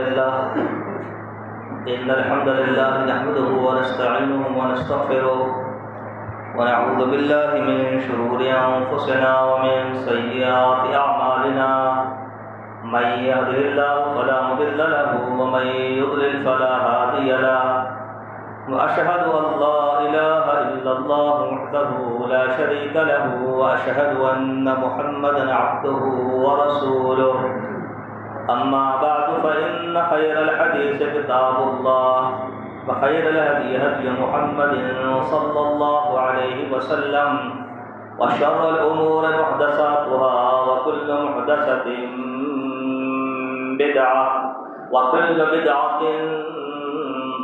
लल्लाह नहमदुहु व नस्तईनुहु व नस्तगफिरुह व नऊज़ु बिल्लाहि मिन शुरूरि अनफुसिना व मिन सय्यिआति अअमालिना मन यहदिहिल्लाहु फला मुदिल्ल लहु व मन युद्लिल फला हादिय लहु व अशहदु अल्ला इलाहा इल्लल्लाह वहदहु ला शरीका लहु व अशहदु अन्ना मुहम्मदन अब्दुहु व रसूलुहु अम्मा बअदु फ़इन्न खैरल हदीस किताबुल्लाह व खैरल हदी हदी मुहम्मदिन सल्लल्लाहु अलैहि वसल्लम व शर्रल उमूरि मुहदसातुहा व कुल्लु मुहदसतिन बिदअह व कुल्लु बिदअतिन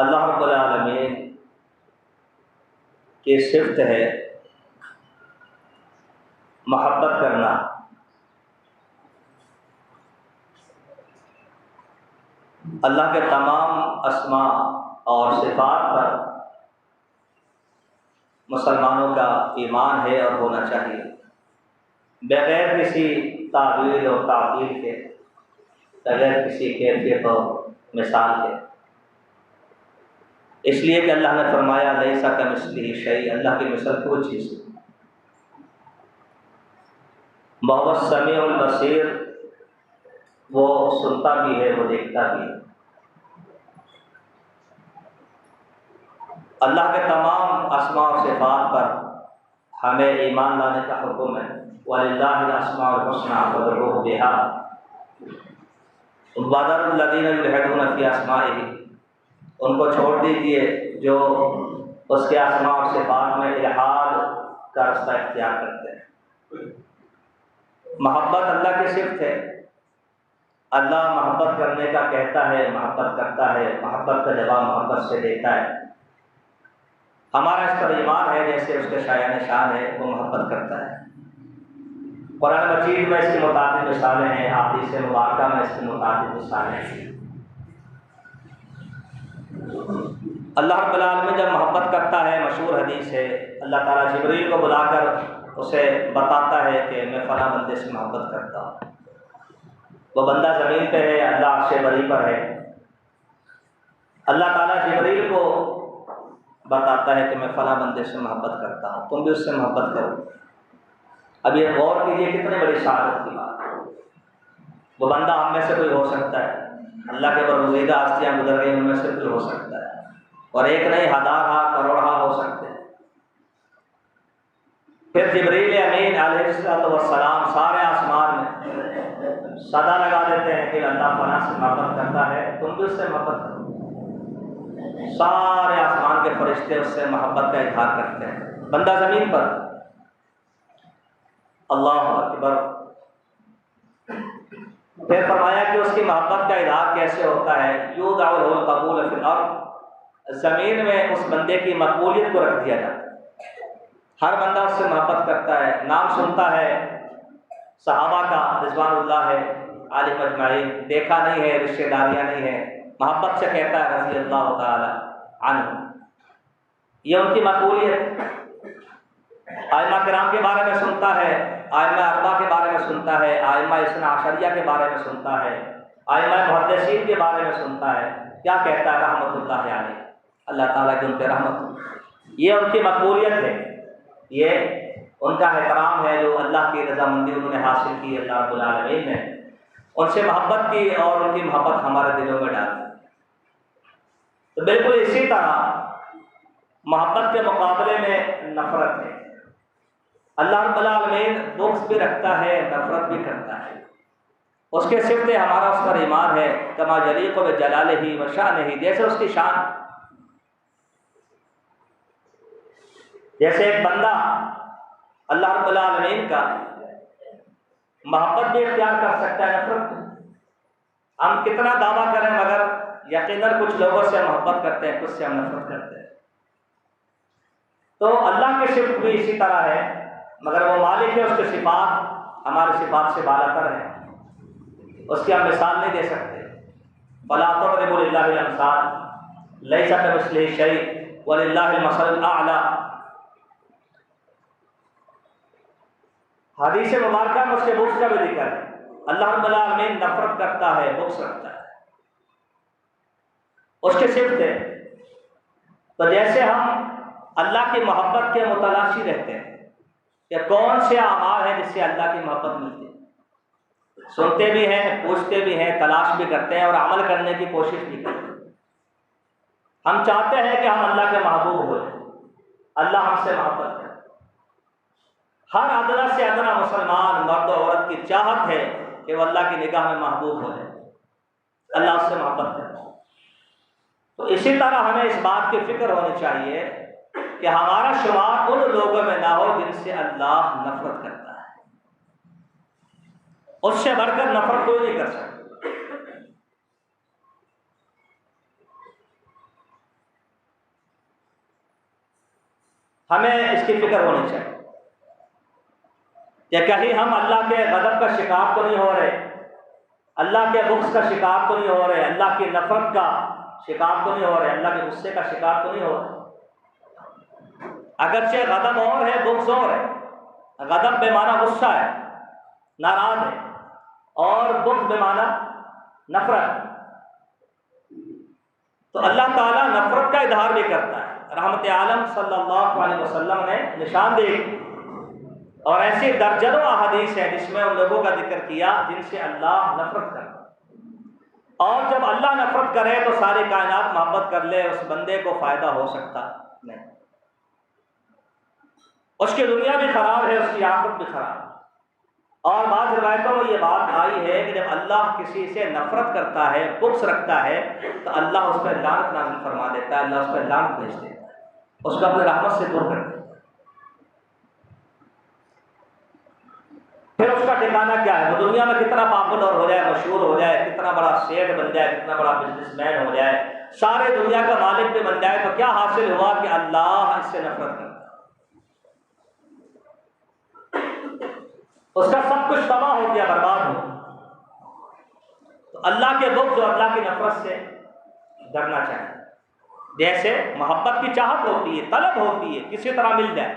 अल्लाह रब्बुल आलमीन की सिफ़त है मोहब्बत करना। अल्लाह के तमाम अस्मा और सिफ़ात पर मुसलमानों का ईमान है और होना चाहिए, बगैर किसी तावील और तातील के, बगैर किसी कैफियत और मिसाल के। इसलिए कि अल्लाह ने फरमाया लैसा कमिस्लिही शै, अल्लाह की मिसल कोई चीज़ नहीं। वहुव समीउल बसीर, वो सुनता भी है, वो देखता भी है। अल्लाह के तमाम अस्मा और सिफ़ात पर हमें ईमान लाने का हुक्म है। वलिल्लाहिल अस्माउल हुस्ना फदऊहु बिहा वज़रुल लज़ीना युल्हिदूना फ़ी अस्माइही, उनको छोड़ दीजिए जो उसके अस्मा और सिफ़ात में इल्हाद का रास्ता इख्तियार करते हैं। मोहब्बत अल्लाह की सिफ़त है। अल्लाह मोहब्बत करने का कहता है, मोहब्बत करता है, मोहब्बत का जवाब मोहब्बत से देता है। हमारा इस पर ईमान है जैसे उसके शायान शान है, वो मोहब्बत करता है। कुरान मजीद में इसकी मुताबिक मिसालें हैं, हदीस मुबारका में इसकी मुताबिक मिसालें हैं। अल्लाह रब्बुल आलमीन जब मोहब्बत करता है, मशहूर हदीस है, अल्लाह ताला जिब्रील को बुलाकर उसे बताता है कि मैं फ़लाँ बंदे से मोहब्बत करता हूँ। वो बंदा ज़मीन पे है, अल्लाह अर्श बरी पर है। अल्लाह ताला जिब्रील को बताता है कि मैं फ़लाँ बंदे से मोहब्बत करता हूँ, तुम भी उससे मोहब्बत करो। अब ये गौर कीजिए कितनी बड़ी शहादत की बात है। वो बंदा हम में से कोई हो सकता है, अल्लाह के बरगुज़ीदा हस्तियाँ गुजर गई, उनमें से कोई हो सकता है, और एक नहीं हज़ार करोड़ हो सकते हैं। फिर जिब्रील अमीन अलैहिस्सलाम सारे आसमान में सदा लगा देते हैं कि अल्लाह फलां से मोहब्बत करता है, तुम भी उससे मोहब्बत करो। सारे आसमान के फरिश्ते उससे मोहब्बत का इजहार करते हैं। बंदा ज़मीन पर, अल्लाह अकबर। फिर फरमाया कि उसकी मोहब्बत का इजहार कैसे होता है। यूदअुल कबूल फिल अर्द, ज़मीन में उस बंदे की मकबूलियत को रख दिया जाता है। हर बंदा उससे मोहब्बत करता है, नाम सुनता है, सहाबा का रिज़वानुल्लाह है, आलिम अजमाइन, देखा नहीं है, रिश्तेदारियाँ नहीं है, मोहब्बत से कहता है रज़ी अल्लाह ताला अन्हु। ये उनकी मकबूलियत। आइमा किराम के बारे में सुनता है, आइमा अरबा के बारे में सुनता है, आइमा इस्ना अशरिया के बारे में सुनता है, आइमा मुहद्दिसीन के बारे में सुनता है। क्या कहता है? रहमतुल्लाह अलैह, अल्लाह ताला की उन पर रहमत। ये उनकी मकबूलियत है, ये उनका एहतराम है जो अल्लाह की रज़ामंदी उन्होंने हासिल की, अल्लाह रब्बुल आलमीन ने उनसे मोहब्बत की और उनकी मोहब्बत हमारे दिलों में डाली। तो बिल्कुल इसी तरह मोहब्बत के मुकाबले में नफ़रत है। अल्लाह रब्बुल आलमीन बुग़्ज़ भी रखता है, नफ़रत भी करता है। उसके सिफ़ते हमारा उस पर ईमान है, कमा यलीक़ु बिजलालिही व शानिही, जैसे उसकी शान। जैसे एक बंदा अल्लाह रब्बुल आलमीन का मोहब्बत भी इख्तियार कर सकता है, नफ़रत भी। हम कितना दावा करें मगर यकीनन कुछ लोगों से मोहब्बत करते हैं, कुछ से हम नफ़रत करते हैं। तो अल्लाह की सिफ़त भी इसी तरह है, मगर वो मालिक है, उसके सिफ़ात हमारे सिफ़ात से बालातर है, उसकी हम मिसाल नहीं दे सकते। फला तज़रिबू लिल्लाहिल अमसाल लैसा कमिस्लिही शै'उन व लिल्लाहिल मसलुल आ'ला। हदीस मुबारका में उसके बुग़्ज़ का भी जिक्र है। अल्लाह रब्बुल आलमीन नफ़रत करता है, बुग़्ज़ रखता है, उसके सिफ़त है। तो जैसे हम अल्लाह की मोहब्बत के मुतलाशी रहते हैं कि कौन से अमाल हैं जिससे अल्लाह की मोहब्बत मिलती है, सुनते भी हैं, पूछते भी हैं, तलाश भी करते हैं और अमल करने की कोशिश भी करते हैं। हम चाहते हैं कि हम अल्लाह के महबूब हो जाए, अल्लाह हमसे मोहब्बत करे। हर अदना से अदना मुसलमान मर्द और औरत की चाहत है कि वह अल्लाह की निगाह में महबूब हो जाए, अल्लाह उससे मोहब्बत करे। तो इसी तरह हमें इस बात की फिक्र होनी चाहिए कि हमारा शुमार उन लोगों में ना हो जिनसे अल्लाह नफरत करता है। उससे बढ़कर नफरत कोई नहीं कर सकता। हमें इसकी फिक्र होनी चाहिए कि कहीं हम अल्लाह के गज़ब का शिकार तो नहीं हो रहे, अल्लाह के बुग़्ज़ का शिकार तो नहीं हो रहे, अल्लाह की नफरत का शिकार तो नहीं हो रहे, अल्लाह के गुस्से का शिकार तो नहीं हो रहे। अगरचे गज़ब और है, बुग़्ज़ और है। गज़ब बेमाना गुस्सा है, नाराज़ है, और बुग़्ज़ बेमाना नफरत। तो अल्लाह ताला नफरत का इजहार भी करता है। रहमत आलम सल्लल्लाहु अलैहि वसल्लम ने निशानदेही और ऐसी दर्जनों अहादीस है जिसमें उन लोगों का जिक्र किया जिनसे अल्लाह नफरत करता है। और जब अल्लाह नफरत करे तो सारी कायनात मोहब्बत कर ले, उस बंदे को फ़ायदा हो सकता नहीं। उसकी दुनिया भी ख़राब है, उसकी आखिरत भी ख़राब है। और बाद रिवायतों में ये बात आई है कि जब अल्लाह किसी से नफरत करता है, बुग़्ज़ रखता है, तो अल्लाह उस पर लानत नाज़िल फरमा देता है, अल्लाह उस पर लानत भेज देता है, उसको अपनी रहमत से दूर कर देता है। फिर उसका ठिकाना क्या है? वो दुनिया में कितना पॉपुलर हो जाए, मशहूर हो जाए, कितना बड़ा सेठ बन जाए, कितना बड़ा बिजनेसमैन हो जाए, सारे दुनिया का मालिक भी बन जाए, तो क्या हासिल हुआ कि अल्लाह इससे नफरत करता है, उसका सब कुछ तबाह हो गया, बर्बाद हो। तो अल्लाह के बुग़्ज़ और अल्लाह की नफरत से डरना चाहिए। जैसे मोहब्बत की चाहत होती है, तलब होती है, किसी तरह मिल जाए,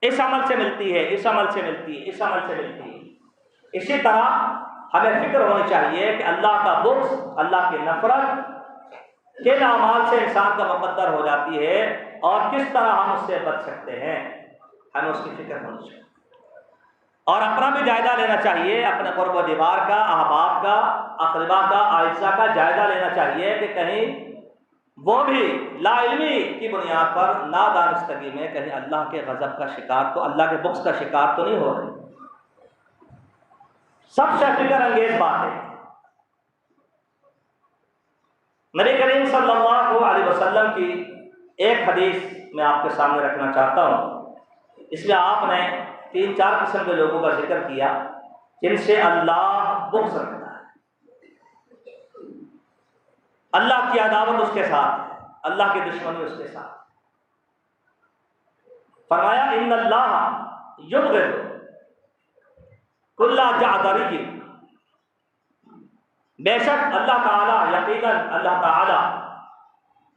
इस अमल से मिलती है, इस अमल से मिलती है, इस अमल से मिलती है। इसी तरह हमें फिक्र होनी चाहिए कि अल्लाह का बुग़्ज़, अल्लाह की नफरत किन अमाल से इंसान का मुक़द्दर हो जाती है और किस तरह हम उससे बच सकते हैं, हमें उसकी फिक्र होनी चाहिए। और अपना भी जायज़ा लेना चाहिए, अपने क़ुर्ब व दीवार का, अहबाब का, अक़रबा का, आइज़ा का जायज़ा लेना चाहिए कि कहीं वो भी लाइल्मी की बुनियाद पर, नादानिस्तगी में कहीं अल्लाह के गज़ब का शिकार तो, अल्लाह के बुग़्ज़ का शिकार तो नहीं हो रहे। सबसे फिक्र अंगेज़ बात है। नबी करीम सल्लल्लाहु अलैहि वसल्लम की एक हदीस मैं आपके सामने रखना चाहता हूँ। इसमें आपने 3-4 किस्म के लोगों का जिक्र किया जिनसे अल्लाह बुग़्ज़ रखता है, अल्लाह की अदावत उसके साथ, अल्लाह की दुश्मनी उसके साथ। फरमाया इन्नल्लाह युबग़िज़ु कुल्ला जादरिय्यिन बेशक अल्लाह ताला, यकीनन अल्लाह ताला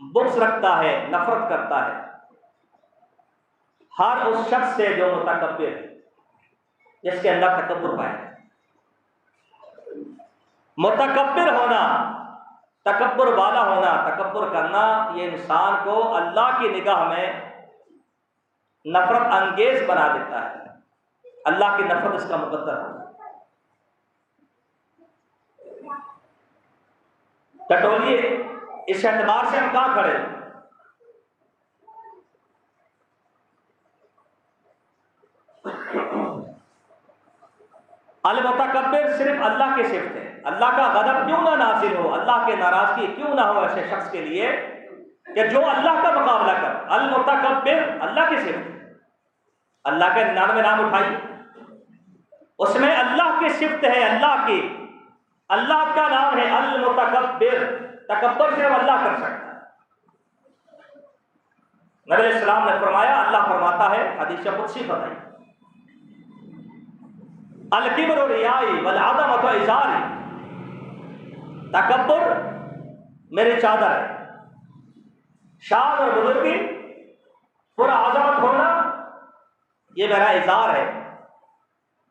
बुग़्ज़ रखता है, नफरत करता है हर उस शख्स से जो मुतकब्बिर है, जिसके अंदर तकब्बुर पाए। मुतकब्बिर होना, तकब्बुर वाला होना, तकब्बुर करना, ये इंसान को अल्लाह की निगाह में नफरत अंगेज बना देता है। अल्लाह की नफरत इसका मुकद्दर होता है। टटोलिए, इस एतबार से हम कहाँ खड़े हैं? अल-मुतकब्बिर सिर्फ अल्लाह की सिफ्त है। अल्लाह का गज़ब क्यों ना नाज़िल हो, अल्लाह की नाराज़गी क्यों ना हो ऐसे शख्स के लिए कि जो अल्लाह का मुकाबला कर। अल-मुतकब्बिर अल्लाह की सिफ्त है। अल्लाह के 99 नाम उठाइए, उसमें अल्लाह की सिफ्त है, अल्लाह की, अल्लाह का नाम है अल-मुतकब्बिर। तकब्बुर सिर्फ अल्लाह कर सकता है। नबी अलैहिस्सलाम ने फरमाया, अल्लाह फरमाता है, हदीस कुदसी बताई, अल-किब्रु रियाई वल अज़मतु इज़ारी। तकब्बुर मेरी चादर है, शान और बुजुर्गी, पूरा अज़मत होना, ये मेरा इज़ार है।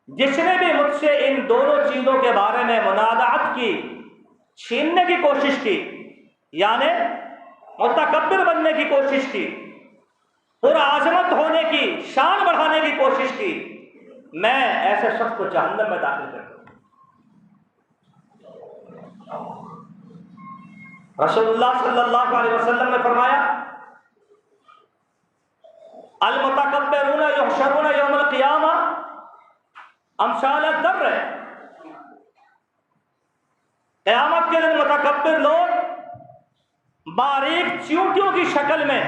जिसने भी मुझसे इन दोनों चीजों के बारे में मुनाज़अत की, छीनने की कोशिश की, यानी मुतकब्बिर बनने की कोशिश की, पूरा अज़मत होने की, शान बढ़ाने की कोशिश की, मैं ऐसे शख्स को जहन्नम में दाखिल कर दूं। रसूलुल्लाह सल्लल्लाहु अलैहि वसल्लम ने फरमाया, अल-मुतकब्बिरूना युहशरूना यौमल क़ियामा अमसाल अज़-ज़र्र। क़यामत के दिन मुतकब्बिर लोग बारीक चींटियों की शक्ल में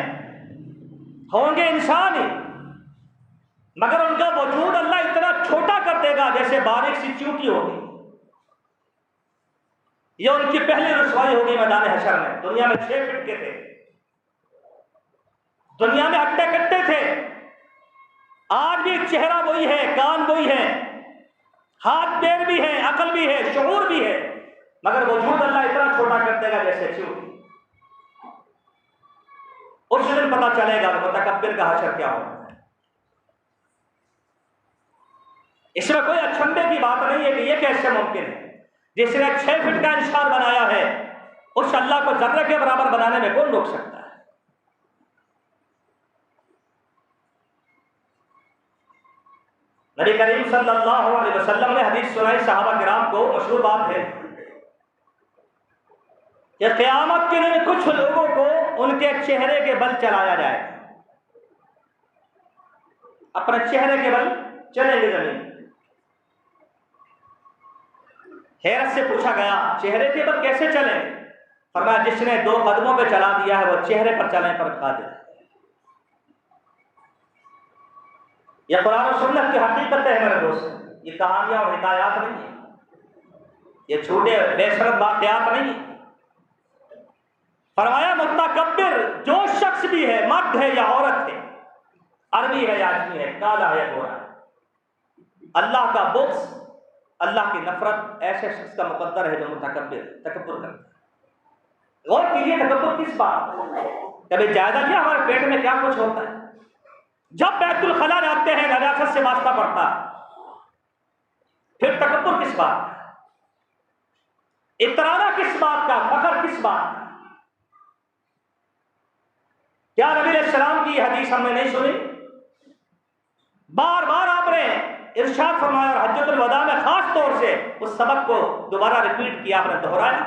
होंगे, इंसान ही, मगर उनका वजूद अल्लाह इतना छोटा कर देगा जैसे बारीक सी चींटी होगी। ये उनकी पहली रुसवाई होगी मैदान हशर में। दुनिया में 6 फीट के थे, दुनिया में हट्टे कट्टे थे, आज भी चेहरा वही है, कान वही है, हाथ पैर भी है, अकल भी है, शऊर भी है, मगर वजूद अल्लाह इतना छोटा कर देगा जैसे चींटी। उस दिन पता चलेगा मुतकब्बिर का हशर क्या होगा। इसमें कोई अचंभे की बात नहीं है कि यह कैसे मुमकिन है। जिसने 6 फीट का इंसान बनाया है, उस अल्लाह को जर्रे के बराबर बनाने में कौन रोक सकता है? नबी करीम सल्लल्लाहु अलैहि वसल्लम ने हदीस सुनाई सहाबा किराम को, मशहूर बात है कि क़यामत के दिन कुछ लोगों को उनके चेहरे के बल चलाया जाए, अपने चेहरे के बल चलेंगे जमीन। हैरत से पूछा गया, चेहरे के बल कैसे चले? फरमाया, जिसने 2 कदमों पे चला दिया है वो चेहरे पर चलने पर कादिर है। यह कुरान और सुन्नत की हकीकत है मेरे दोस्त, ये कहानियां और हिकायात नहीं है, ये छोटे बेशरत वाक़यात नहीं है। फरमाया, मुतकब्बिर जो शख्स भी है, मर्द है या औरत है, अरबी है या आदमी है, काला है या गोरा, अल्लाह का बुग़्ज़, अल्लाह की नफरत ऐसे शख्स का मुकद्दर है जो मुतकब्बिर, तकब्बुर करता है। गौर कीजिए, तकब्बुर किस बात? कभी जायजा लिया हमारे पेट में क्या कुछ होता है? जब बैतुल खला जाते हैं नजासत से वास्ता पड़ता है, फिर तकब्बुर किस बात का? इतराना किस बात का? फखर किस बात का? क्या नबी अलैहिस्सलाम की हदीस हमने नहीं सुनी? बार बार आपने इरशाद फरमाया और हज्जतुल वदा में खास तौर से उस सबक को दोबारा रिपीट किया, आपने दोहराया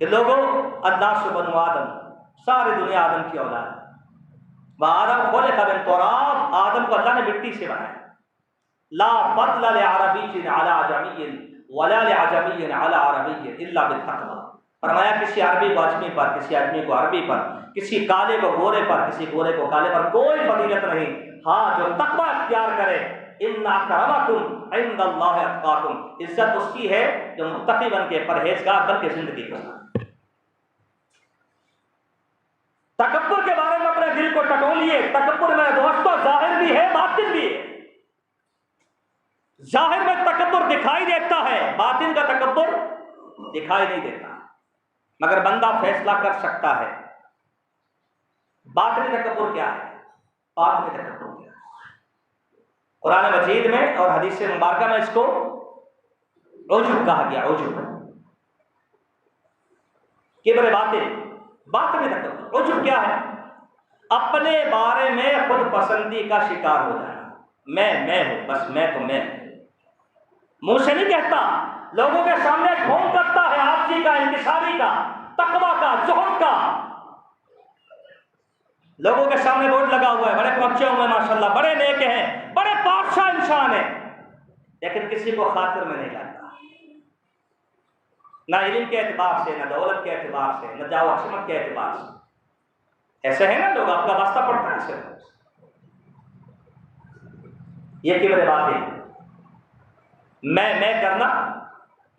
कि लोगों, अन्नासु बनु आदम, सारी दुनिया आदम की औलाद, व आदम खुलिक़ मिन तुराब, आदम को अल्लाह ने मिट्टी से बनाया। ला फद्ल लिअरबिय्यिन अला अजमिय्यिन वला लिअजमिय्यिन अला अरबिय्यिन इल्ला बित्तक़वा। फरमाया, किसी अरबी को अजमी पर, किसी आदमी को अरबी पर, किसी काले को गोरे पर, किसी गोरे को काले पर कोई फजीलत नहीं, हाँ जो तक़वा इख्तियार करे। इन्ना अक्रमकुम इंदल्लाहि अत्क़ाकुम, इज्जत उसकी है जो मुत्तक़ी बन के, परहेज़गार बन के जिंदगी गुजारे। तकब्बुर के बारे में अपने दिल को टटोलिए। तकब्बुर मेरे दोस्तों जाहिर भी है, बातिन भी है। जाहिर में तकब्बुर दिखाई देता है, बातिन का तकब्बुर दिखाई नहीं देता। मगर बंदा फैसला कर सकता है बातिनी तकब्बुर क्या है, बातिनी तकब्बुर क्या है। कुरान मजीद में और हदीस मुबारका में इसको उजुब कहा गया। उजुब किब्र बातिन, बातिनी तकब्बुर। उजुब क्या है? अपने बारे में खुद पसंदी का शिकार हो जाना। मैं हूं, बस मैं तो मैं, मुंह से नहीं कहता, लोगों के सामने ढोंग करता है आपसी का, इंकिसारी का, तकवा का, ज़ुहद का। लोगों के सामने बोर्ड लगा हुआ है, बड़े पहुंचे हुए माशाल्लाह, बड़े नेक हैं, बड़े बादशाह इंसान हैं, लेकिन किसी को खातिर में नहीं लाता, ना इल्म के एतबार से, ना दौलत के एतबार से, ना जाओ हशमत के एतबार से। ऐसे है ना लोग, आपका वास्ता पड़ता है ऐसे। ये किब्र बातिन, मैं करना,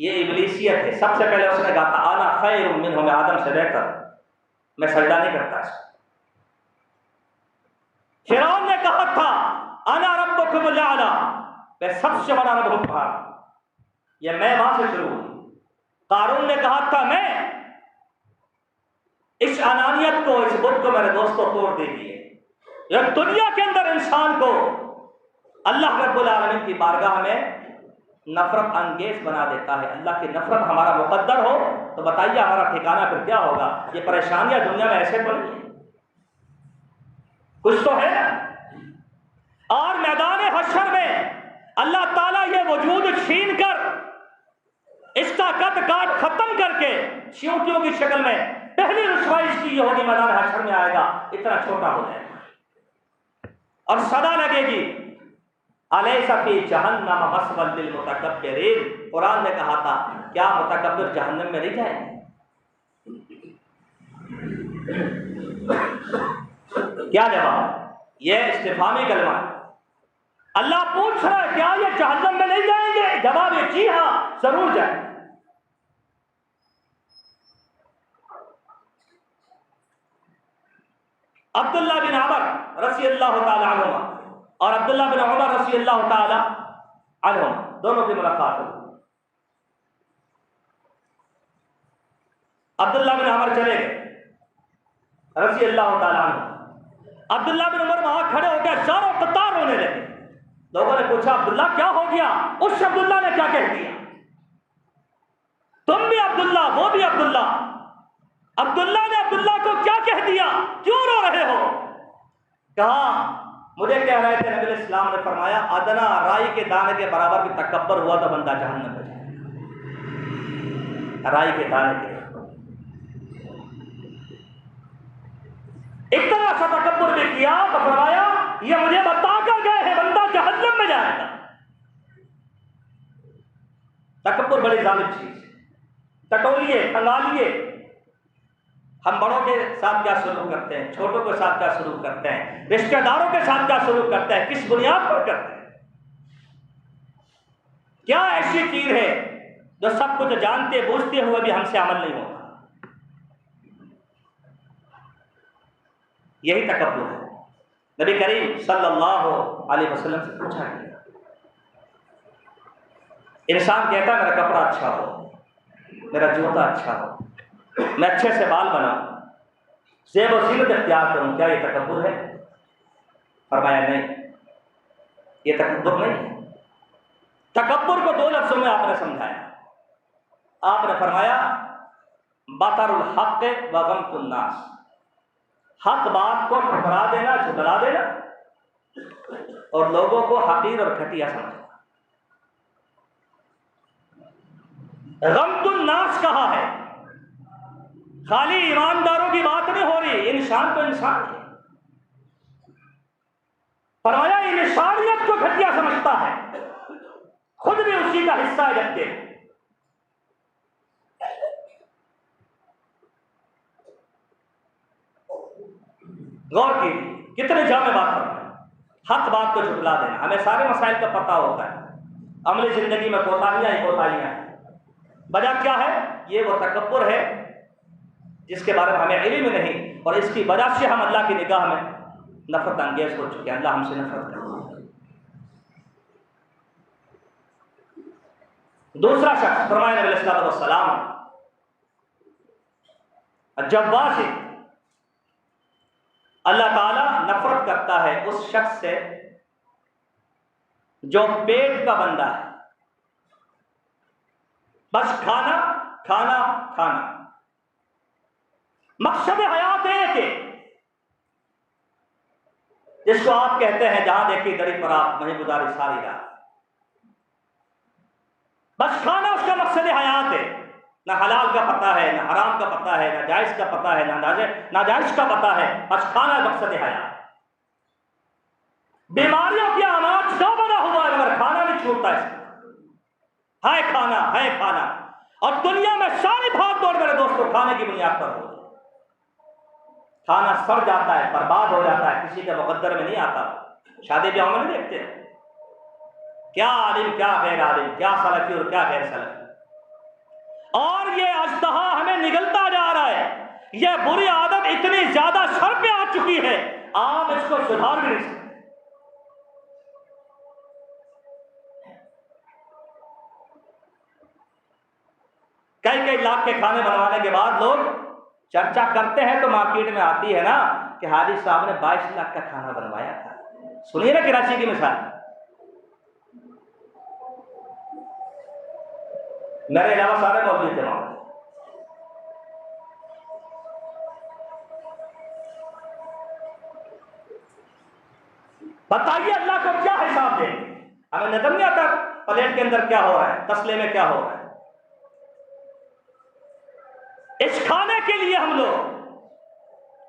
ये इब्लीसियत है। सबसे पहले उसने कहा था आना खैरुम मिन्हु, मैं आदम से बेहतर, मैं सजदा नहीं करता। फिरौन ने कहा था अना रब्बुकुमुल आला, मैं सबसे बड़ा रब हूं तुम्हारा। ये मैं वहां से शुरू हुई। कारून ने कहा था मैं, इस अनानियत को, इस बुत को मेरे दोस्तों तोड़ देगी। ये दुनिया के अंदर इंसान को अल्लाह रब्बुल आलमीन की बारगाह में नफरत अंगेज बना देता है। अल्लाह की नफरत हमारा मुकद्दर हो तो बताइए हमारा ठिकाना फिर क्या होगा। ये परेशानियां दुनिया में ऐसे तो नहीं है, कुछ तो है ना। और मैदान हश्र में अल्लाह ताला ये वजूद छीन कर, इसका कद काट खत्म करके चींटियों की शक्ल में पहली रुसवाई इसकी ये होगी, मैदान हश्र में आएगा, इतना छोटा हो जाएगा और सदा लगेगी अलैसा फी जहन्नम मस्वल लिल मुतकब्बिरीन। कुरान ने कहा था क्या मुतकब्बिर जहन्नम में नहीं जाएंगे? क्या जवाब? ये इस्तिफामी कलमा है। अल्लाह पूछ रहा है क्या ये जहन्नम में नहीं जाएंगे? जवाब है जी हां, जरूर जाएंगे। अब्दुल्लाह बिन अमर रज़ी अल्लाह तआला अन्हुमा और अब्दुल्लाह बिन उमर रज़ी अल्लाह तआला अन्हुमा दोनों की मुलाकात हुई। अब्दुल्लाह बिन उमर चले गए रज़ी अल्लाह तआला अन्हु। अब्दुल्लाह बिन उमर वहां खड़े हो गए, ज़ारो कतार रोने लगे। लोगों ने पूछा अब्दुल्लाह क्या हो गया? उस अब्दुल्लाह ने क्या कह दिया? तुम भी अब्दुल्लाह, वो भी अब्दुल्लाह। अब्दुल्लाह ने अब्दुल्लाह को क्या कह दिया? क्यों रो रहे हो? कहा मुझे कह रहे थे, नबी इस्लाम ने फरमाया अदना राई के दाने के बराबर भी तकब्बर हुआ तो बंदा जहन्नम में जाएगा। राई के दाने के इतना सा तकब्बुर भी किया तो फरमाया ये मुझे बताकर गए हैं बंदा जहन्नम में जाएगा। तकब्बुर बड़ी जालिम चीज है। टटोलिए, खंगालिए, हम बड़ों के साथ क्या सलूक करते हैं, छोटों के साथ क्या सलूक करते हैं, रिश्तेदारों के साथ क्या सलूक करते हैं, किस बुनियाद पर करते हैं? क्या ऐसी चीज है जो सब कुछ जानते बूझते हुए भी हमसे अमल नहीं होता? यही तकब्बुर है। नबी करीम सल्लल्लाहु अलैहि वसल्लम से पूछा गया, इंसान कहता है मेरा कपड़ा अच्छा हो, मेरा जूता अच्छा हो, मैं अच्छे से बाल बनाऊं, ज़ेब और ज़ीनत इख्तियार करूं, क्या ये तकब्बुर है? फरमाया नहीं, ये तकब्बुर नहीं है। तकब्बुर को दो लफ्ज़ों में आपने समझाया। आपने फरमाया बतरुल हक़ व गम्तुन नास, हक बात को ठुकरा देना, झुकरा देना और लोगों को हकीर और घटिया समझना। गम्तुन नास कहा है, खाली ईमानदारों की बात नहीं हो रही, इंसान तो इंसान है। फरमाया इंसानियत को घटिया समझता है, खुद भी उसी का हिस्सा रखते हैं। गौर कीजिए कितने जामे बात कर रहे हैं। हक बात को झुठला देना, हमें सारे मसाइल का पता होता है, अमली जिंदगी में कोताहियां ही कोताहियां हैं। वजह क्या है? ये वो तकब्बुर है जिसके बारे में हमें इल्म नहीं, और इसकी वजह से हम अल्लाह की निगाह में नफरत अंगेज हो चुके हैं। अल्लाह हमसे नफरत करता है। दूसरा शख्स फरमाया नबी सल्लल्लाहु अलैहि वसल्लम, जब्बा से अल्लाह ताला नफरत करता है उस शख्स से जो पेट का बंदा है, बस खाना खाना खाना, मकसद हयात एक है, जिसको आप कहते हैं जहां देखी दरी पर आप वहीं गुजारी सारी रात, बस खाना उसका मकसद हयात है। ना हलाल का पता है, ना हराम का पता है, ना जायज का पता है, ना नाजायज का पता है, बस खाना मकसद हयात। बीमारियों की अनाज क्यों बना हुआ है मगर खाना नहीं छूटता इसका, है खाना है खाना। और दुनिया में सारी भाग दौड़ मेरे दोस्तों खाने की बुनियाद पर हो, खाना सड़ जाता है, बर्बाद हो जाता है, किसी के मुकद्दर में नहीं आता। शादी ब्याह में नहीं देखते क्या आलिम क्या गैर आलिम, क्या सलफी और क्या गैर सलफी, और ये अजदहा हमें निगलता जा रहा है। यह बुरी आदत इतनी ज्यादा सर पे आ चुकी है, आप इसको सुधार भी नहीं सकते। कई लाख के खाने बनवाने के बाद लोग चर्चा करते हैं तो मार्केट में आती है ना कि हाजी साहब ने 22 लाख का खाना बनवाया था। सुनिए ना कराची की मिसाल, मेरे अलावा सारे मौजूद थे वहां। बताइए अल्लाह को क्या हिसाब दें? हमें नजर नहीं आता प्लेट के अंदर क्या हो रहा है, तसले में क्या हो रहा है। इस खाने के लिए हम लोग,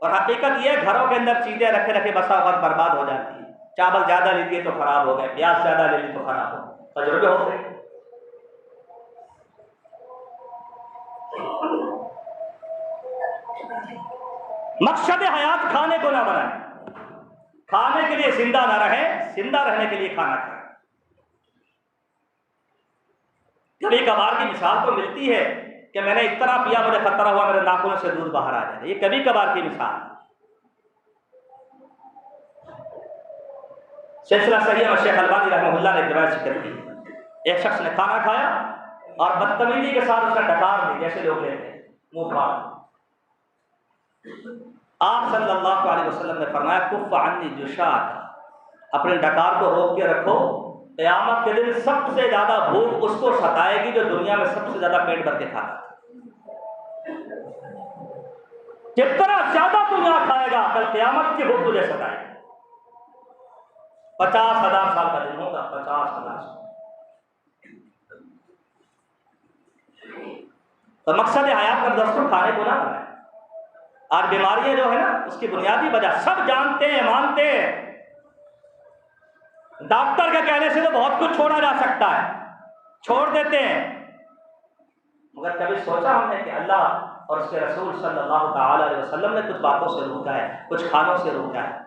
और हकीकत यह घरों के अंदर चीजें रखे रखे बसा वक्त बर्बाद हो जाती है। चावल ज्यादा ले लिए तो खराब हो गए, प्याज ज्यादा ले ली तो खराब हो गए, तजुर्बे होते हैं। मकसद हयात खाने को ना बनाए, खाने के लिए जिंदा ना रहे, जिंदा रहने के लिए खाना खाए। कभी कभार की मिसाल तो मिलती है कि मैंने इतना पिया मुझे खतरा हुआ मेरे नाखूनों से दूध बाहर आ जाए, ये कभी कभार की मिसाल। सिलसिला सही है, शेख अलबानी रहमतुल्लाह ने रिवायत जिक्र की, एक शख्स ने खाना खाया और बदतमीजी के साथ उसने डकार ली, जैसे लोग लेते हैं मुंह फाड़। आप सल्लल्लाहु अलैहि वसल्लम ने फरमाया कुफ़ अन्नी जुशाक, अपने डकार को रोक के रखो, क़यामत के दिन सबसे ज्यादा भूख उसको सताएगी जो दुनिया में सबसे ज्यादा पेट भर के खाता। जितना ज्यादा तू यहाँ खाएगा कल क़यामत की भूख तुझे सताएगी। 50,000 साल का दिन होगा, 50,000। तो मकसद हयात का दोस्तों खाने को ना बनाए। और बीमारियां जो है ना उसकी बुनियादी वजह सब जानते हैं, मानते हैं। डॉक्टर के कहने से तो बहुत कुछ छोड़ा जा सकता है, छोड़ देते हैं, मगर कभी सोचा हमने कि अल्लाह और उसके रसूल सल्लल्लाहु ताला अलैहि वसल्लम ने कुछ बातों से रोका है, कुछ खानों से रोका है।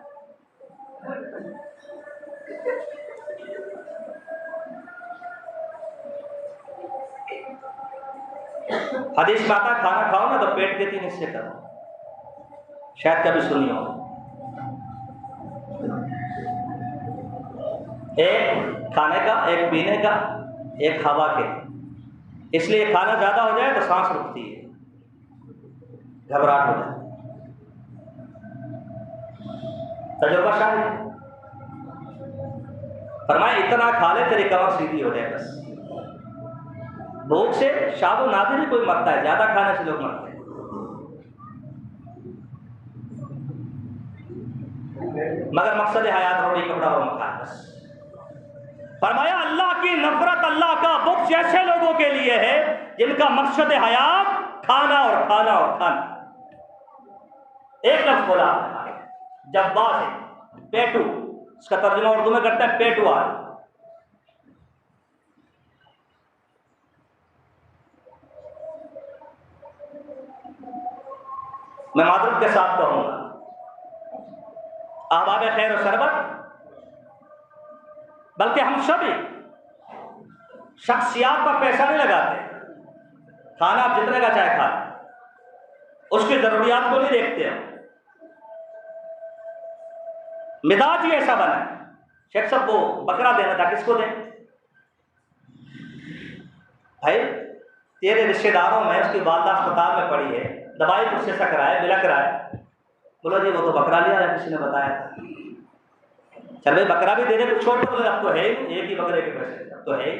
हदीस में आता खाना खाओ ना तो पेट के 3 हिस्से करो, शायद कभी सुनी हो। एक खाने का, एक पीने का, एक हवा के। इसलिए खाना ज्यादा हो जाए तो सांस रुकती है, घबराहट हो जाती है। तजुर्बा शायद फरमाए इतना खा ले तेरी कमर सीधी हो जाए। बस भूख से शादो नादिर ही कोई मरता है, ज्यादा खाने से लोग मरते हैं। मगर मकसद हयात रोटी कपड़ा और मकान। बस फरमाया अल्लाह की नफरत, अल्लाह का बुग़्ज़ ऐसे लोगों के लिए है जिनका मकसद हयात खाना और खाना और खाना। एक लफ्ज़ बोला जब्बा से, पेटू, इसका तर्जुमा उर्दू में करते हैं पेटुआ। मैं मादरत के साथ कहूंगा, अहबाब खैर और शरबत, बल्कि हम सभी शख्सियात पर पैसा नहीं लगाते। खाना आप जितने का चाहे खा, उसकी जरूरियात को नहीं देखते हम। मिजाज ही ऐसा बना है। शेख साहब वो बकरा देना था, किसको दें? भाई तेरे रिश्तेदारों में उसकी वालदा अस्पताल में पड़ी है, दवाई तुझसे से कराए, बिलक रहा है। बोलो जी वो तो बकरा लिया है, किसी ने बताया था। चल भाई बकरा भी दे दे, कुछ छोड़ दो, अब तो है ही एक ही बकरे के पैसे, अब तो है ही।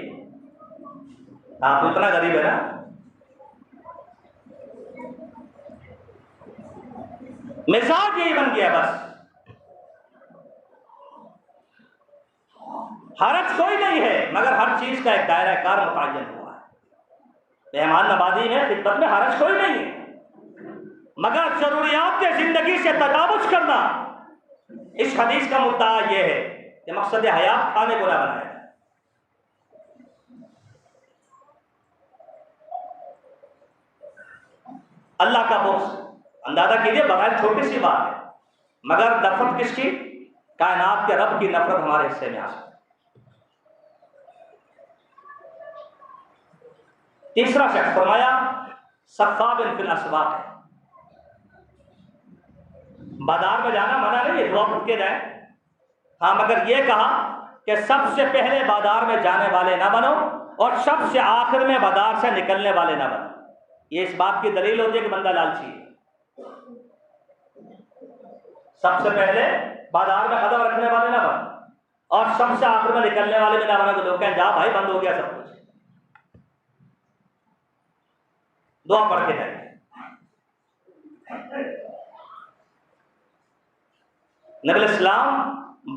हाँ तो इतना गरीब है ना। मिजाज यही बन गया बस। हरज कोई नहीं है, मगर हर चीज का एक दायरा कार मुतय्यन हुआ है। मेहमान नवाजी में खिदमत में हरज कोई नहीं है, मगर जरूरियात के जिंदगी से तजावुज करना, इस हदीस का मुद्दा यह है कि मकसद हयात खाने को ना बनाया। अल्लाह का बुग़्ज़ अंदाजा कीजिए, बगैर छोटी सी बात है, मगर नफरत किसकी? कायनात के रब की नफरत हमारे हिस्से में आ सकती। तीसरा शख्स फरमाया सख्खाबिन फिल अस्वाक़ है। बाजार में जाना मना नहीं है, दुआ पढ़ के जाए, हाँ, मगर यह कहा कि सबसे पहले बाजार में जाने वाले ना बनो और सबसे आखिर में बाजार से निकलने वाले ना बनो। ये इस बात की दलील होती है कि बंदा लालची है। सबसे पहले बाजार में कदम रखने वाले ना बनो और सबसे आखिर में निकलने वाले भी ना बनो। तो लोग कहें जा भाई बंद हो गया सब कुछ। दुआ पढ़ के जाए। नबी इस्लाम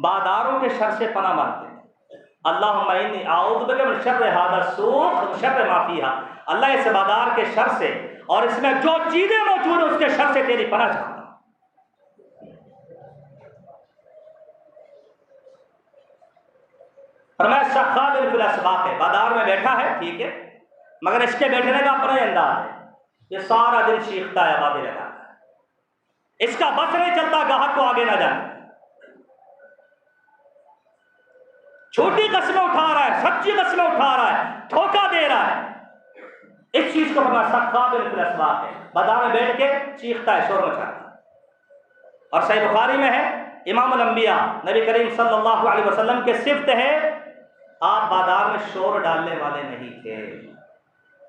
बाजारों के शर से पनाह मांगते थे। अल्लाहुम्मा इन्नी आऊज़ु बिका मिन शर्रि हाज़ा सूक़ व शर्रि मा फ़ीहा। अल्लाह इस बाजार के शर से और इसमें जो चीजें मौजूद है उसके शर से तेरी पनाह चाहता हूं। फरमाया सख्खाबिन फिल अस्वाक़ है, बाजार में बैठा है ठीक है, मगर इसके बैठने का अपना ही अंदाज है। ये सारा दिन चीखता है, बातें लगाता है, इसका बस नहीं चलता ग्राहक को आगे ना जाने। छोटी कस्में उठा रहा है, सच्ची कस्में उठा रहा है, धोखा दे रहा है। इस चीज को फरमाया सख्खाबिन फिल अस्वाक़ है, बाजार में बैठ के चीखता है, शोर मचाता है। और सही बुखारी में है, इमामुल अंबिया नबी करीम सल्लल्लाहु अलैहि वसल्लम के सिफ्त है, आप बाजार में शोर डालने वाले नहीं थे।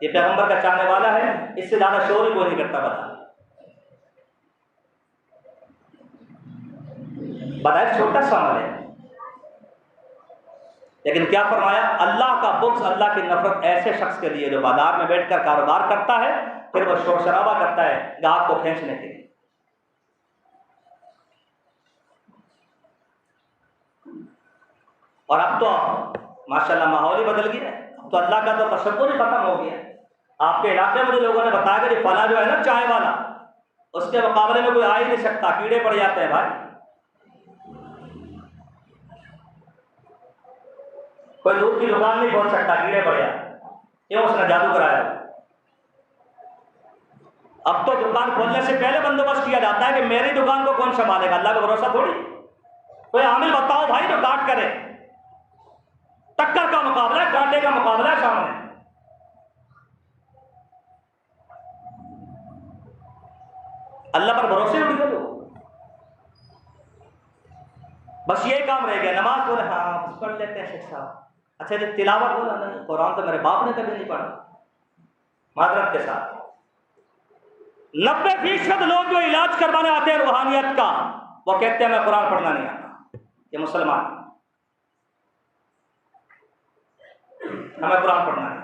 ये पैगंबर का चाहने वाला है, इससे ज्यादा शोर ही कोई नहीं करता। बताए छोटा सा अमल है, लेकिन क्या फरमाया? अल्लाह का बुग़्ज़, अल्लाह की नफरत ऐसे शख्स के लिए जो बाजार में बैठकर कारोबार करता है, फिर वह शोर शराबा करता है ग्राहक को खींचने के लिए। और अब तो माशाल्लाह माहौल ही बदल गया है। अब तो अल्लाह का तो तशक्कुर ही खत्म हो गया। आपके इलाके में जो लोगों ने बताया कि फला जो है ना चाय वाला, उसके मुकाबले में कोई आ ही नहीं सकता, कीड़े पड़ जाते हैं भाई। कोई दूध की दुकान नहीं खोल सकता, कीड़े पड़ जाते। क्यों? उसने जादू कराया। अब तो दुकान खोलने से पहले बंदोबस्त किया जाता है कि मेरी दुकान को कौन संभालेगा। अल्लाह का भरोसा थोड़ी। कोई आमिल बताओ भाई जो काट करे, टक्कर का मुकाबला है, कांटे का मुकाबला है सामने। अल्लाह पर भरोसे उठ गए लोग, बस ये काम रह गया। नमाज बोले हाँ पढ़ लेते हैं शेख साहब, अच्छा जो तिलावत बोला ना, कुरान तो मेरे बाप ने कभी नहीं पढ़ा। मादरत के साथ 90% लोग जो इलाज करवाने आते हैं रूहानियत का, वो कहते हैं मैं कुरान पढ़ना नहीं आता। ये मुसलमान, हमें कुरान पढ़ना है।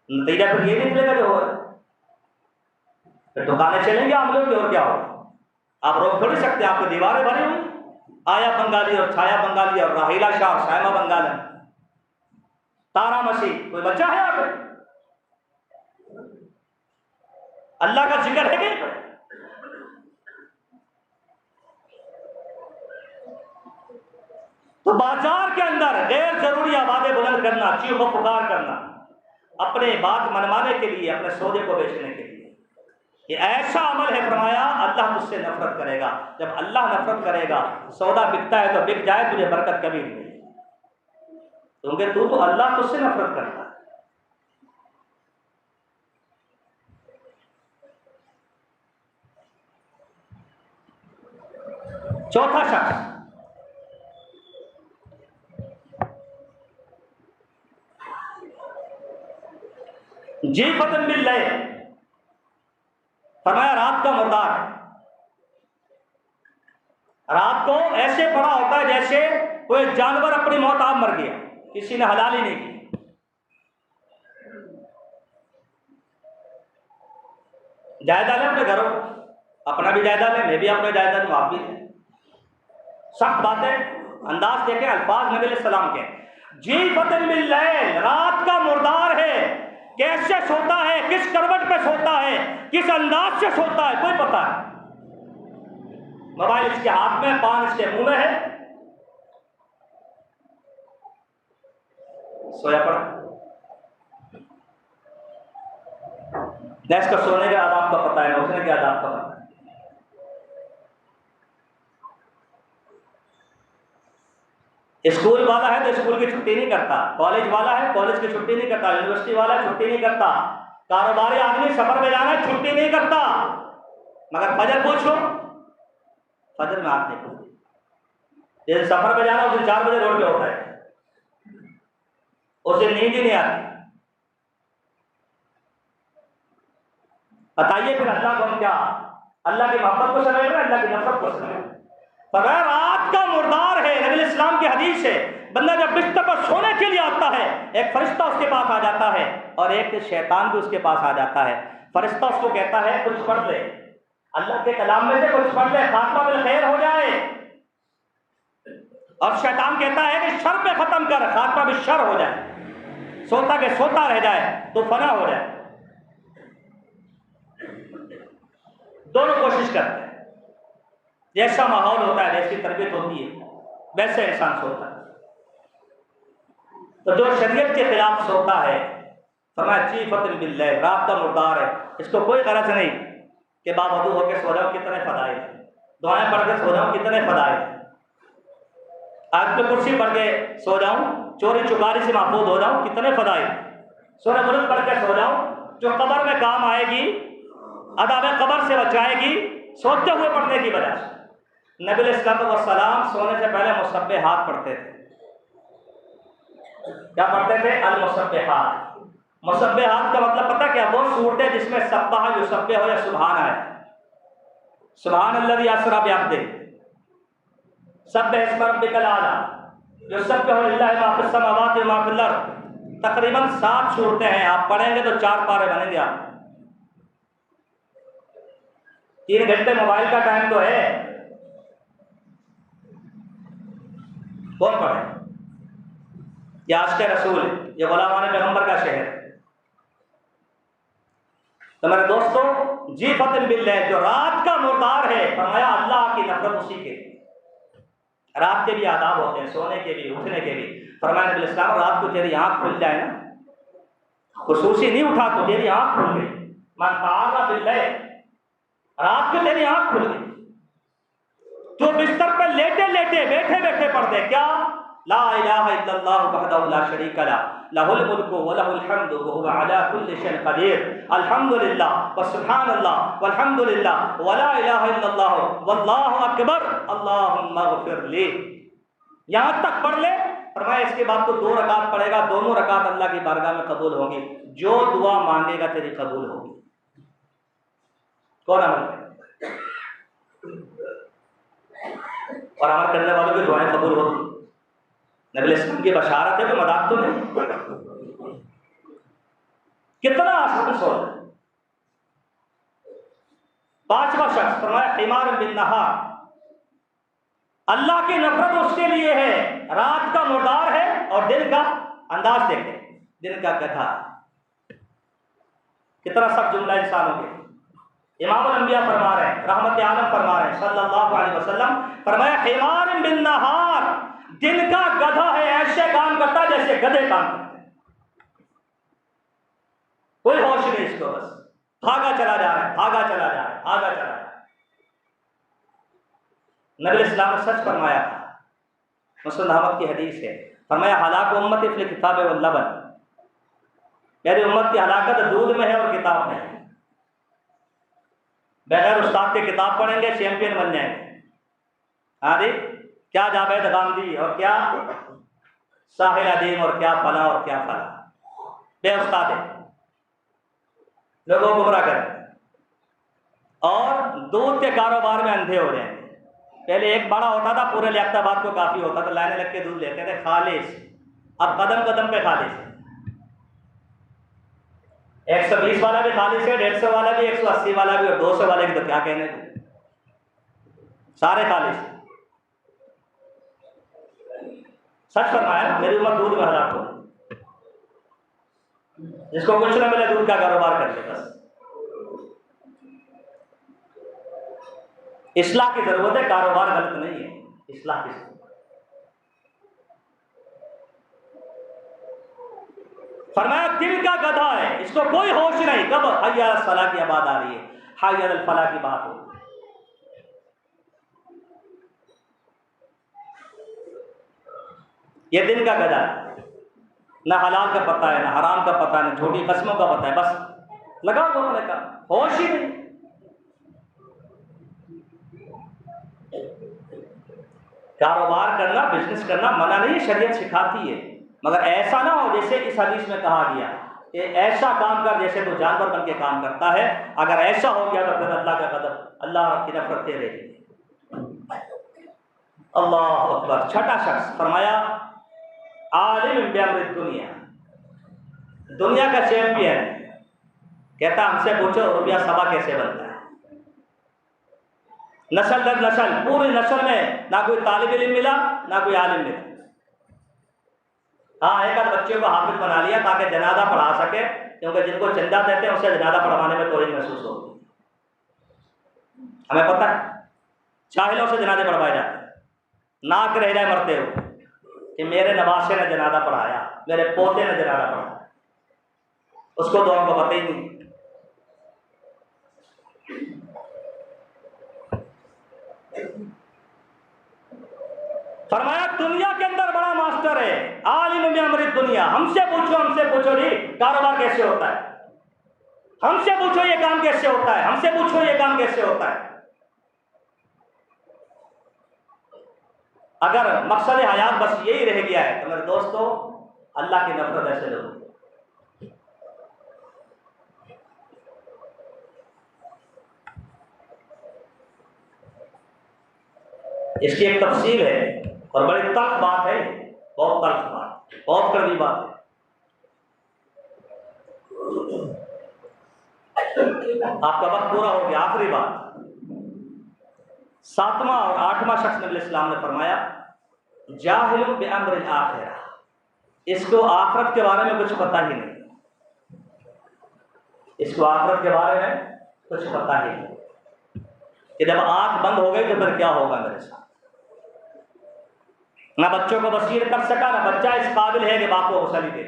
नतीजा फिर ये नहीं मिलेगा जो हो रहा है, फिर दुकानें चलेंगे आमलों की और क्या हो। आप रोक थोड़ी सकते, आपकी दीवारें बनी हुई, आया बंगाली और छाया बंगाली और राहिला शाह और सायमा बंगाली, तारा मसीह, कोई बच्चा है यहाँ पे? अल्लाह का जिक्र है कि? तो बाजार के अंदर गैर जरूरी आवाजें बुलंद करना, चीखो पुकार करना, अपने बात मनवाने के लिए, अपने सौदे को बेचने के लिए, ये ऐसा अमल है फरमाया अल्लाह तुझसे नफरत करेगा। जब अल्लाह नफरत करेगा, सौदा बिकता है तो बिक जाए, तुझे बरकत कभी नहीं मिलेगी, क्योंकि तू तो अल्लाह तुझसे नफरत करता है। चौथा शख्स जी फतन बिल लय, फरमाया रात का मुर्दार है। रात को ऐसे पड़ा होता है जैसे कोई जानवर अपनी मौत आप मर गया, किसी ने हलाल ही नहीं की। जायदा लें अपने घरों, अपना भी जायदा लें, मैं भी अपना जायदा लूँ, आप भी लें। सख्त बातें, अंदाज देखें, अल्फाज नबी सलाम के। जी फतन बिल लैल, रात का मुर्दार है, कैसे सोता है, किस करवट पे सोता है, किस अंदाज से सोता है, कोई पता है। मोबाइल इसके हाथ में, पान इसके मुंह में है, सोया पड़ा। न इसका सोने के आदाब का पता है, न उठने के आदाब का पता है। स्कूल वाला है तो स्कूल की छुट्टी नहीं करता, कॉलेज वाला है कॉलेज की छुट्टी नहीं करता, यूनिवर्सिटी वाला है छुट्टी नहीं करता, कारोबारी आदमी सफर में जाना है छुट्टी नहीं करता। मगर फजर पूछ लो, फजर में आंख नहीं खुलती। जैसे सफर में जाना उस दिन 4 बजे रोड पे होता है, उसे नींद ही नहीं आती। बताइए फिर अल्लाह को हम क्या, अल्लाह की मोहब्बत को समझ रहे हैं, अल्लाह की नफरत को समझ रहे हैं? पर रात का मुर्दार है, नबी इस्लाम की हदीस है। बंदा जब बिस्तर पर सोने के लिए आता है, एक फरिश्ता उसके पास आ जाता है और एक शैतान भी उसके पास आ जाता है। फरिश्ता उसको कहता है कुछ पढ़ ले, अल्लाह के कलाम में से कुछ पढ़ ले, खात्मा बिल खैर हो जाए। और शैतान कहता है कि शर पे खत्म कर, खात्मा भी शर हो जाए, सोता के सोता रह जाए तो फना हो जाए। दोनों कोशिश करते हैं, जैसा माहौल होता है, जैसी तरबियत होती है, वैसे इंसान सोता है। तो जो शरीयत के खिलाफ सोता है, फरमाया जी फतन बिल्लैल, रात का मुर्दार है, इसको कोई गरज नहीं कि बावजूद होकर सो जाओ, कितने फदाइल, दुआएं पढ़ के सो जाऊं, कितने फदाइल, आयत कुर्सी पढ़ के सो जाऊं, चोरी चुकारी से महफूज हो जाऊं, कितने फदाइल, सूरह मुल्क पढ़ के सो जाऊं, जो कब्र में काम आएगी, अदाब कब्र से बचाएगी, सोते हुए पढ़ने की वजह से। नबी अलैहिस्सलाम सोने से पहले मुसब्बिहात पढ़ते थे। क्या पढ़ते थे? अल मुसब्बिहात। मुसब्बिहात का मतलब पता क्या? वो सूरतें जिसमें सब्बाह युसब्बिह या सुभान है। सुभान अल्लज़ी अस्रा बिअब्दिही, सब्बिह इस्म रब्बिकल आला, युसब्बिहु लिल्लाहि मा फिस समावाति व मा फिल अर्द। तकरीबन 7 सूरतें हैं, आप पढ़ेंगे तो 4 पारे बनेंगे। आप 3 घंटे मोबाइल का टाइम तो है, कौन पढ़े? ये आशिक़ रसूल है, ये गुलामान पैगंबर का शहर है। तो मेरे दोस्तों, जी फतन बिल्लैल, जो रात का मुर्दार है, फरमाया अल्लाह की नफरत उसी के। रात के भी आदाब होते हैं, सोने के भी, उठने के भी। फरमाया नबी इस्लाम, रात को तेरी आंख खुल जाए ना, खुसूसी नहीं उठा तो तेरी आंख खुल गई, मन तारा बिल्लैल, रात को तेरी आंख खुल गई, तो बिस्तर पर लेटे लेटे बैठे बैठे पढ़ दे क्या? ला इलाहा इल्लल्लाहु वहदहु ला शरीका लह, लहुल मुल्कु व लहुल हम्दु व हुवा अला कुल्लि शैइन क़दीर, अल्हम्दुलिल्लाह व सुब्हानल्लाह वल्हम्दुलिल्लाह व ला इलाहा इल्लल्लाह वल्लाहु अकबर, अल्लाहुम्मा इग़फिर ली। यहाँ तक पढ़ ले। फरमाया इसके बाद तो 2 रकात पढ़ेगा, दोनों रकात अल्लाह की बारगाह में कबूल होंगी, जो दुआ मांगेगा तेरी कबूल होगी। कौन अमल करे? और अमल करने वालों की दुआएं कबूल होगी। नबी इस्लाम की बशारत है, कोई मजाक तो नहीं। कितना आसान सोल। 5वां शख्स, फरमाया हिमार बिन नहार, अल्लाह की नफरत उसके लिए है, रात का मुर्दार है और दिन का अंदाज देखे, दिन का गधा। कितना सब जुमला इंसानों के। इमामुल अंबिया फरमा रहे हैं, रहमत आलम फरमा रहे हैं सल्लल्लाहु अलैहि वसल्लम, फरमाया हिमार बिन नहार, दिन का गधा है, ऐसे काम करता जैसे गधे काम करते हैं, कोई होश नहीं इसको, बस भागा चला जा रहा है, भागा चला जा रहा है, भागा चला जा रहा है। नबी इस्लाम ने सच फरमाया था, मुस्लिम अहमद की हदीस है, फरमाया हलाक उम्मती फिल किताब वल लबन, मेरी उम्मत की हलाकत दूध में है और किताब में है। बगैर उस्ताद के किताब पढ़ेंगे चैंपियन बन जाएंगे। हाँ जी, क्या जावेद गांधी और क्या साहिल अदीम और क्या फला और क्या फला, बे उस्ताद है। लोगों को गुमराह करें और दूध के कारोबार में अंधे हो रहे हैं। पहले एक बड़ा होता था, पूरे लियाकताबाद को काफ़ी होता था, लाइनें लग के दूध लेते थे खालिश। अब कदम कदम पे खालिश है। 120 वाला भी खालिश है, 150 वाला भी, 180 वाला भी, और 200 वाले की तो क्या कहने, सारे खालिश। सच फरमाया, मेरी उम्र दूध में हलाक हो। जिसको कुछ ना मिले दूध का कारोबार कर ले बस। इस्लाह की जरूरत है, कारोबार गलत नहीं है, इस्लाह की जरूरत। फरमाया दिल का गधा है, इसको कोई होश नहीं, कब हय्या अलल सलाह की आवाज आ रही है, हय्या अलल फलाह की बात हो। ये दिल का गधा है, ना हलाल का पता है, ना हराम का पता है, ना झूठी कस्मों का पता है, बस लगा वो अपने का, होश ही नहीं। कारोबार करना, बिजनेस करना मना नहीं, शरीयत सिखाती है, मगर ऐसा ना हो जैसे इस हदीस में कहा गया कि ऐसा काम कर जैसे तो जानवर बन के काम करता है। अगर ऐसा हो गया तो फिर अल्लाह का गज़ब, अल्लाह की नफरत रहेगी। अल्लाह अकबर। छठा शख्स फरमाया आलिम बिअम्रि दुनिया, दुनिया का चैंपियन, कहता हमसे पूछो रुपया सवा कैसे बनता है। नस्ल दर नस्ल, पूरी नस्ल में ना कोई तालिब इल्म मिला, ना कोई आलिम मिला। हाँ, एक आध बच्चे को हाफिज बना लिया ताकि जनाजा पढ़ा सके, क्योंकि जिनको चंदा देते हैं उसे जनाजा पढ़वाने में तोहिन महसूस होती है। हमें पता है जाहिलों से जनाजे पढ़वाए जाते हैं, नाक रह जाए मरते हुए कि मेरे नवासे ने जनाजा पढ़ाया, मेरे पोते ने जनाजा पढ़ाया, उसको तो हमको पता ही नहीं। फरमाया दुनिया के अंदर बड़ा मास्टर है, आलिम बिअम्रि दुनिया। हमसे पूछो जी कारोबार कैसे होता है, हमसे पूछो ये काम कैसे होता है, हमसे पूछो ये काम कैसे होता है। अगर मकसद हयात बस यही रह गया है तो मेरे दोस्तों, अल्लाह की नफरत ऐसे लोग। इसकी एक तफसील है और बड़ी तल्ख बात है, बहुत तल्ख बात, बहुत कड़वी बात है। आपका वक्त पूरा हो गया, आखिरी बात। 7वां और 8वां शख्स नबी इस्लाम ने फरमाया जाहिलुन बिअम्रिल आखिरा, इसको आखिरत के बारे में कुछ पता ही नहीं, इसको आखिरत के बारे में कुछ पता ही नहीं कि जब आंख बंद हो गई तो फिर क्या होगा मेरे साथ। ना बच्चों को बसीर कर सका, ना बच्चा इस काबिल है कि बाप को गुस्सा दे,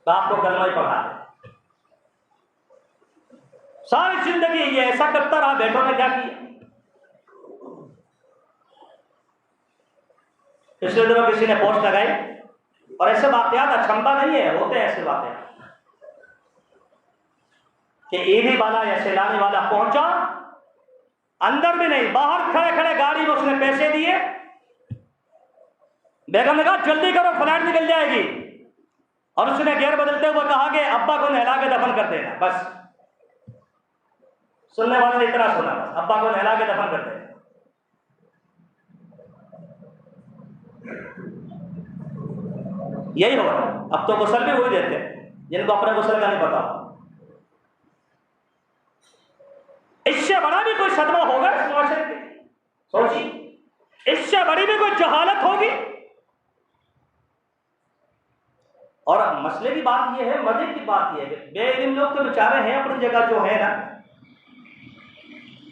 बाप को कलमा ही पढ़ा दे। सारी जिंदगी ये ऐसा करता रहा, बेटों ने क्या किया। पिछले दिनों किसी ने पोस्ट लगाई, और ऐसे वाकयात अचंभा नहीं है, होते हैं ऐसे वाकयात कि ईदी वाला या सैलानी वाला पहुंचा, अंदर भी नहीं, बाहर खड़े खड़े गाड़ी में उसने पैसे दिए, बेगम ने कहा जल्दी करो फ्लाइट निकल जाएगी, और उसने गियर बदलते हुए कहा कि अब्बा को नहला के दफन कर देना। बस सुनने वाले ने इतना सुना, बस अब्बा को नहला के दफन कर देना। यही हो रहा है। अब तो गुस्ल भी वही देते हैं जिनको अपने गुस्ल का नहीं पता। इससे बड़ा भी कोई सदमा होगा इस मुआशरे के, सोचिए, इससे बड़ी भी कोई जहालत होगी। और मसले की बात यह है, मजे की बात यह है, बेइल्म लोग तो बेचारे हैं अपनी जगह जो है ना,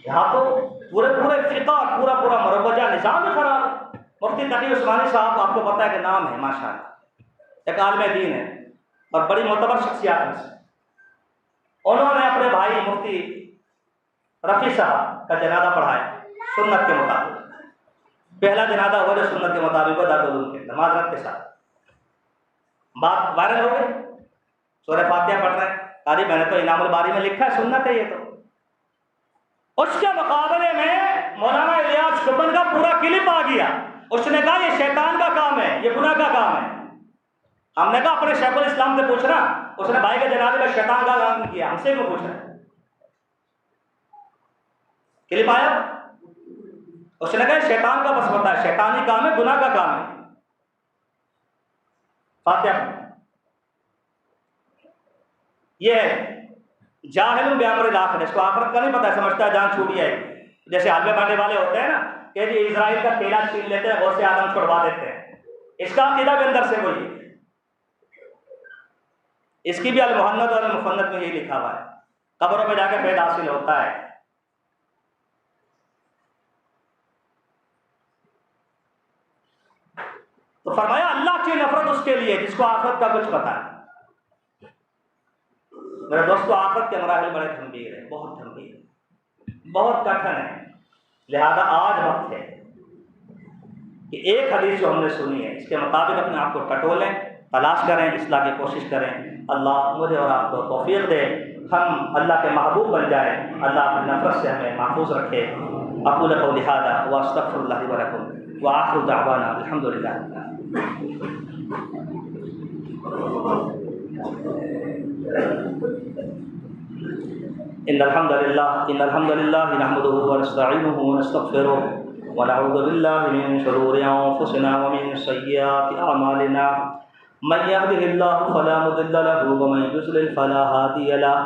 यहाँ तो पूरे पूरे फिक़ा और पूरा पूरा मरवजा निज़ाम में खराब। मुफ्ती तकी उस्मानी साहब आपको पता है कि नाम है माशाअल्लाह, एक आलिम दीन है और बड़ी मोतबर शख्सियत में से। उन्होंने अपने भाई मुफ्ती रफ़ी साहब का जनाजा पढ़ाया सुन्नत के मुताबिक। पहला जनाजा हुआ जो सुन्नत के मुताबिक दारुल उलूम के माजरत के साथ। बात वायरल हो गई, सूरह फातिहा पढ़ रहे हैं, कारी मैंने तो इनामुल बारी में लिखा है सुन्नत है ये तो। उसके मुकाबले में मौलाना इलियास का पूरा क्लिप आ गया, उसने कहा ये शैतान का काम है, ये गुनाह का काम है। हमने कहा अपने शेखुल इस्लाम से पूछना, उसने भाई के जनाजे में शैतान का काम किया, हमसे क्यों पूछ रहे हैं? क्लिप आया? उसने कहा शैतान का बस होता है, शैतानी काम है, गुनाह का काम है। फातिहा ये है जाहिल बिअमरिल आखिरह, इसको आखिरत का नहीं पता, समझता है जान छूट जाएगी। जैसे हलवे बांटने वाले होते हैं ना कि जी इजराइल का केला छीन लेते हैं और से आदम छुड़वा देते हैं, इसका अकीदा भी अंदर से वही है। इसकी भी अल-मुहन्नद और अल-मुफन्नद में यही लिखा हुआ है, कब्रों में जाकर फैद हासिल होता है। तो फरमाया अल्लाह की नफरत उसके लिए जिसको आखिरत का कुछ पता है। मेरे दोस्तों, आखिरत के मराहिल बड़े गंभीर है, बहुत गंभीर, बहुत कठिन है। लिहाजा आज वक्त है कि एक हदीस जो हमने सुनी है इसके मुताबिक अपने आप को टटोलें, तलाश करें, इस्लाह की कोशिश करें। अल्लाह मुझे और आपको तौफीक दे, हम अल्लाह के महबूब बन जाए, अल्लाह अपनी नफरत से हमें महफूज रखे। अक़ूलु क़ौली हाज़ा व अस्तग़फ़िरुल्लाह व लकुम व आख़िरु दअवाना अल्हम्दुलिल्लाह। इन्नल हम्दुलिल्लाह नहमदुहु व नस्तईनुहु व नस्तग़फिरुहु व नऊज़ु बिल्लाहि मिन शुरूरि अंफुसिना व मिन सय्यिआति अमालिना। मन यहदिहिल्लाहु फला मुदिल्ल लहु व मन युज़लिल फला हादिय लहु।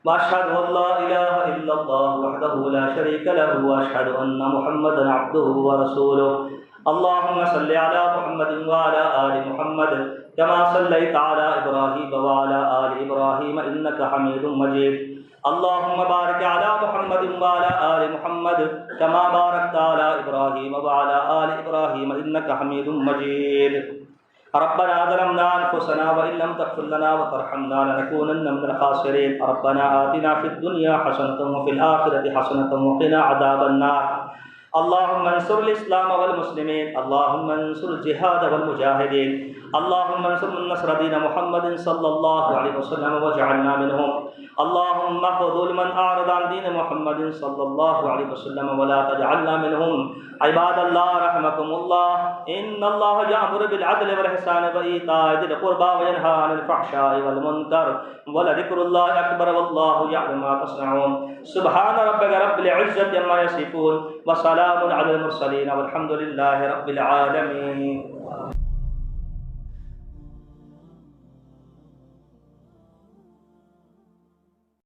व अशहदु अल्ला इलाहा इल्लल्लाह वहदहु ला शरीका लहु व अशहदु अन्ना मुहम्मदन अब्दुहु व रसूलुहु। अल्लाहुम्मा सल्लि अला मुहम्मदिन व अला आलि मुहम्मद कमा सल्लैता अला इब्राहीम व अला आलि इब्राहीम इन्नका हमीदुम मजीद। अल्लाहुम्मा बारिक अला मुहम्मदिन व अला आलि मुहम्मद कमा बारकता अला इब्राहीम व अला आलि इब्राहीम इन्नका हमीदुम मजीद। रब्बना ज़लमना अनफुसना व इन लम तग़फिर लना व तरहमना लनकूनन्ना मिनल ख़ासिरीन। रब्बना आतिना फ़िद दुनिया हसनतन व फ़िल आखिरति हसनतन व क़िना अज़ाबन नार। अल्लाहुम्मा अंसुरिल इस्लाम वल मुस्लिमीन, अल्लाहुम्मा अंसुरिल जिहाद वल मुजाहिदीन, अल्लाहुम्मा अंसुर मन नसर दीन मुहम्मदिन सल्लल्लाहु अलैहि वसल्लम वजअलना मिनहुम। अल्लाहुम्मा ख़ुज़ुल मन अअरद अन दीन मुहम्मदिन सल्लल्लाहु अलैहि वसल्लम व ला तजअलना मिनहुम। इबादल्लाह रहमकुमुल्लाह, इन्नल्लाह यअमुरु बिल अदलि वल इहसानि व ईताइ ज़िल क़ुर्बा व यनहा अनिल फ़हशाइ वल मुनकर व लज़िक्रुल्लाहि अकबर वल्लाहु यअलमु मा तस्नऊन। सुब्हान रब्बिका रब्बिल इज़्ज़ति अम्मा यसिफ़ून व सलामुन अलल मुरसलीन वल्हम्दुलिल्लाहि रब्बिल आलमीन।